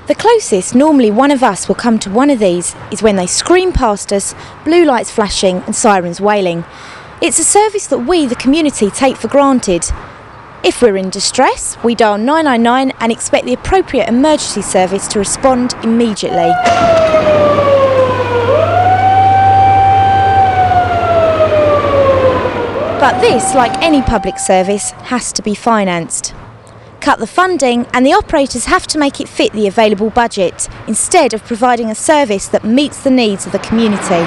The closest normally one of us will come to one of these is when they scream past us, blue lights flashing and sirens wailing. It's a service that we, the community, take for granted. If we're in distress, we dial 999 and expect the appropriate emergency service to respond immediately. But this, like any public service, has to be financed. Cut the funding and the operators have to make it fit the available budget, instead of providing a service that meets the needs of the community.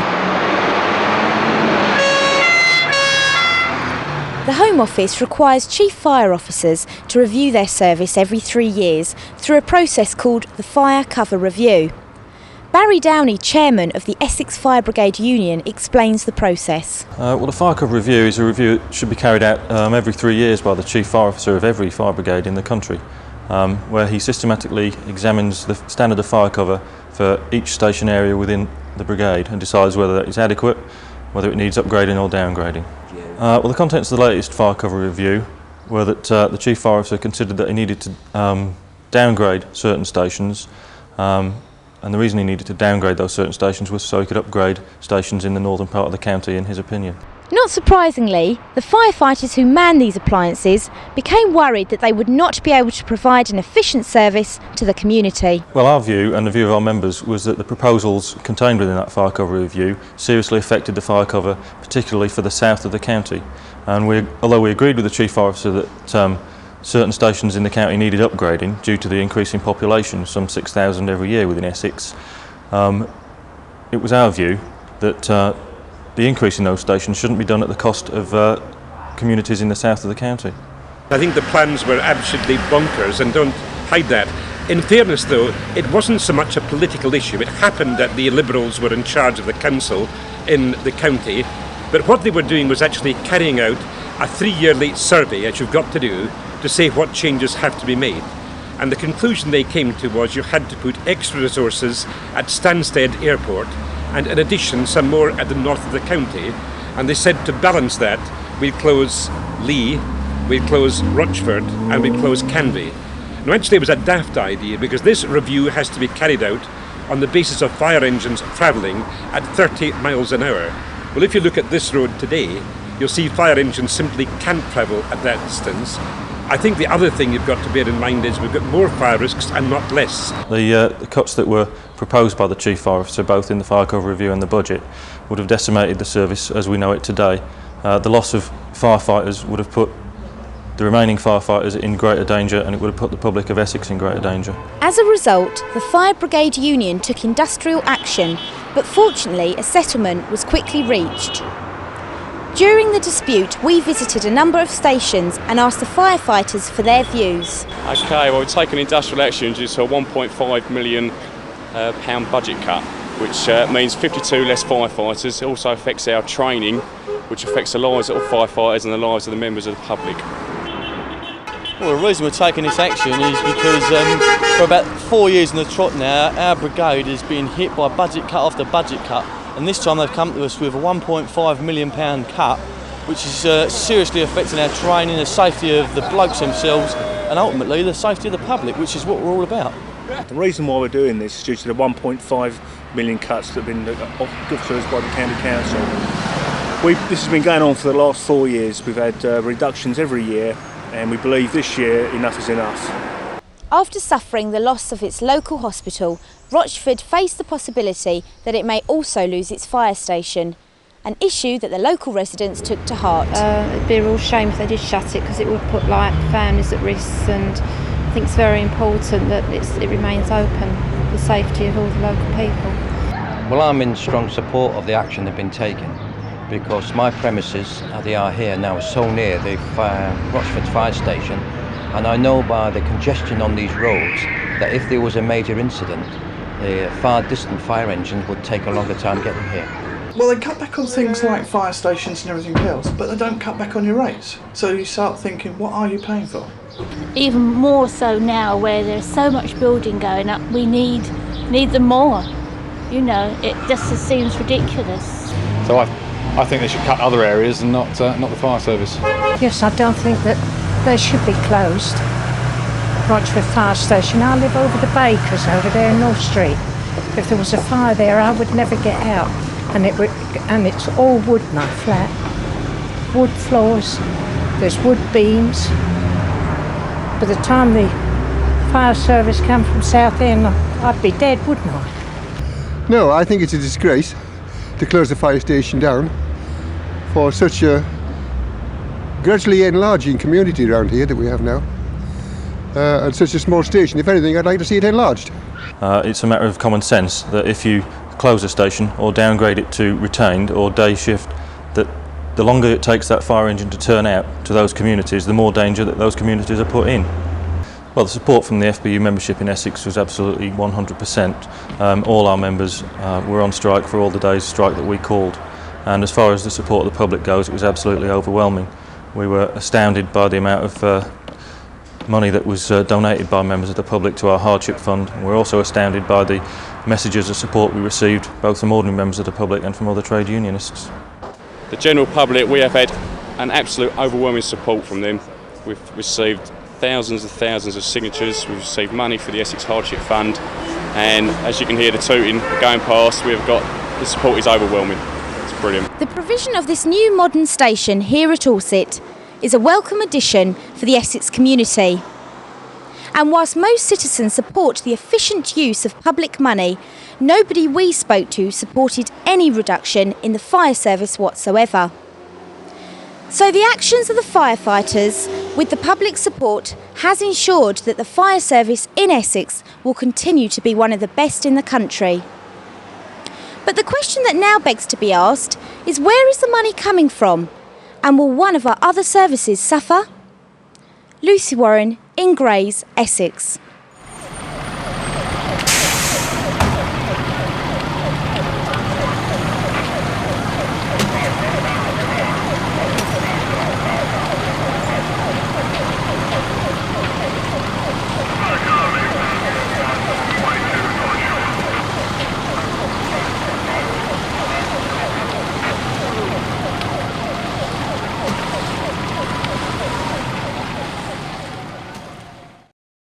The Home Office requires Chief Fire Officers to review their service every 3 years through a process called the Fire Cover Review. Barry Downey, Chairman of the Essex Fire Brigade Union, explains the process. Well, the Fire Cover Review is a review that should be carried out every 3 years by the Chief Fire Officer of every fire brigade in the country, where he systematically examines the standard of fire cover for each station area within the brigade and decides whether that is adequate, whether it needs upgrading or downgrading. Well, the contents of the latest Fire Cover Review were that the Chief Fire Officer considered that he needed to downgrade certain stations, and the reason he needed to downgrade those certain stations was so he could upgrade stations in the northern part of the county, in his opinion. Not surprisingly, the firefighters who man these appliances became worried that they would not be able to provide an efficient service to the community. Well, our view and the view of our members was that the proposals contained within that Fire Cover Review seriously affected the fire cover, particularly for the south of the county. And although we agreed with the Chief Fire Officer that certain stations in the county needed upgrading due to the increase in population, some 6,000 every year within Essex, it was our view that the increase in those stations shouldn't be done at the cost of communities in the south of the county. I think the plans were absolutely bonkers, and don't hide that. In fairness though, it wasn't so much a political issue. It happened that the Liberals were in charge of the council in the county, but what they were doing was actually carrying out a 3-yearly survey, as you've got to do, to say what changes have to be made. And the conclusion they came to was you had to put extra resources at Stansted Airport, and in addition some more at the north of the county. And they said to balance that, we'd close Lee, we'd close Rochford, and we'd close Canvey. Now actually it was a daft idea, because this review has to be carried out on the basis of fire engines travelling at 30 miles an hour. Well, if you look at this road today, you'll see fire engines simply can't travel at that distance. I think the other thing you've got to bear in mind is we've got more fire risks and not less. The cuts that were proposed by the Chief Fire Officer, both in the Fire Cover Review and the budget, would have decimated the service as we know it today. The loss of firefighters would have put the remaining firefighters in greater danger, and it would have put the public of Essex in greater danger. As a result, the Fire Brigade Union took industrial action, but fortunately a settlement was quickly reached. During the dispute, we visited a number of stations and asked the firefighters for their views. Okay, well, we've taken industrial action due to a £1.5 million budget cut, which means 52 less firefighters. It also affects our training, which affects the lives of firefighters and the lives of the members of the public. Well, the reason we're taking this action is because for about 4 years in the trot now, our brigade has been hit by budget cut after budget cut. And this time they've come to us with a £1.5 million cut, which is seriously affecting our training, the safety of the blokes themselves, and ultimately the safety of the public, which is what we're all about. The reason why we're doing this is due to the 1.5 million cuts that have been given to us by the County Council. This has been going on for the last 4 years. We've had reductions every year, and we believe this year enough is enough. After suffering the loss of its local hospital, Rochford faced the possibility that it may also lose its fire station, an issue that the local residents took to heart. It'd be a real shame if they did shut it, because it would put families at risk, and I think it's very important that it remains open for the safety of all the local people. Well, I'm in strong support of the action they've been taking, because my premises, they are here now, are so near the Rochford fire station, and I know by the congestion on these roads that if there was a major incident, the far distant fire engines would take a longer time getting here. Well, they cut back on things like fire stations and everything else, but they don't cut back on your rates. So you start thinking, what are you paying for? Even more so now, where there's so much building going up, we need them more. You know, it just seems ridiculous. So I think they should cut other areas and not the fire service. Yes, I don't think that they should be closed. Rochford Fire Station. I live over the Bakers over there in North Street. If there was a fire there, I would never get out. And it's all wood, my flat. Wood floors, there's wood beams. By the time the fire service came from Southend, I'd be dead, wouldn't I? No, I think it's a disgrace to close the fire station down for such a gradually enlarging community around here that we have now. And such a small station. If anything, I'd like to see it enlarged. It's a matter of common sense that if you close a station or downgrade it to retained or day shift, that the longer it takes that fire engine to turn out to those communities, the more danger that those communities are put in. Well, the support from the FBU membership in Essex was absolutely 100%. All our members were on strike for all the days strike that we called. And as far as the support of the public goes, it was absolutely overwhelming. We were astounded by the amount of money that was donated by members of the public to our hardship fund. And we're also astounded by the messages of support we received both from ordinary members of the public and from other trade unionists. The general public, we have had an absolute overwhelming support from them. We've received thousands and thousands of signatures, we've received money for the Essex Hardship Fund, and as you can hear the tooting going past, the support is overwhelming. It's brilliant. The provision of this new modern station here at Orsett is a welcome addition for the Essex community. And whilst most citizens support the efficient use of public money, nobody we spoke to supported any reduction in the fire service whatsoever. So the actions of the firefighters, with the public support, has ensured that the fire service in Essex will continue to be one of the best in the country. But the question that now begs to be asked is, where is the money coming from? And will one of our other services suffer? Lucy Warren in Grays, Essex.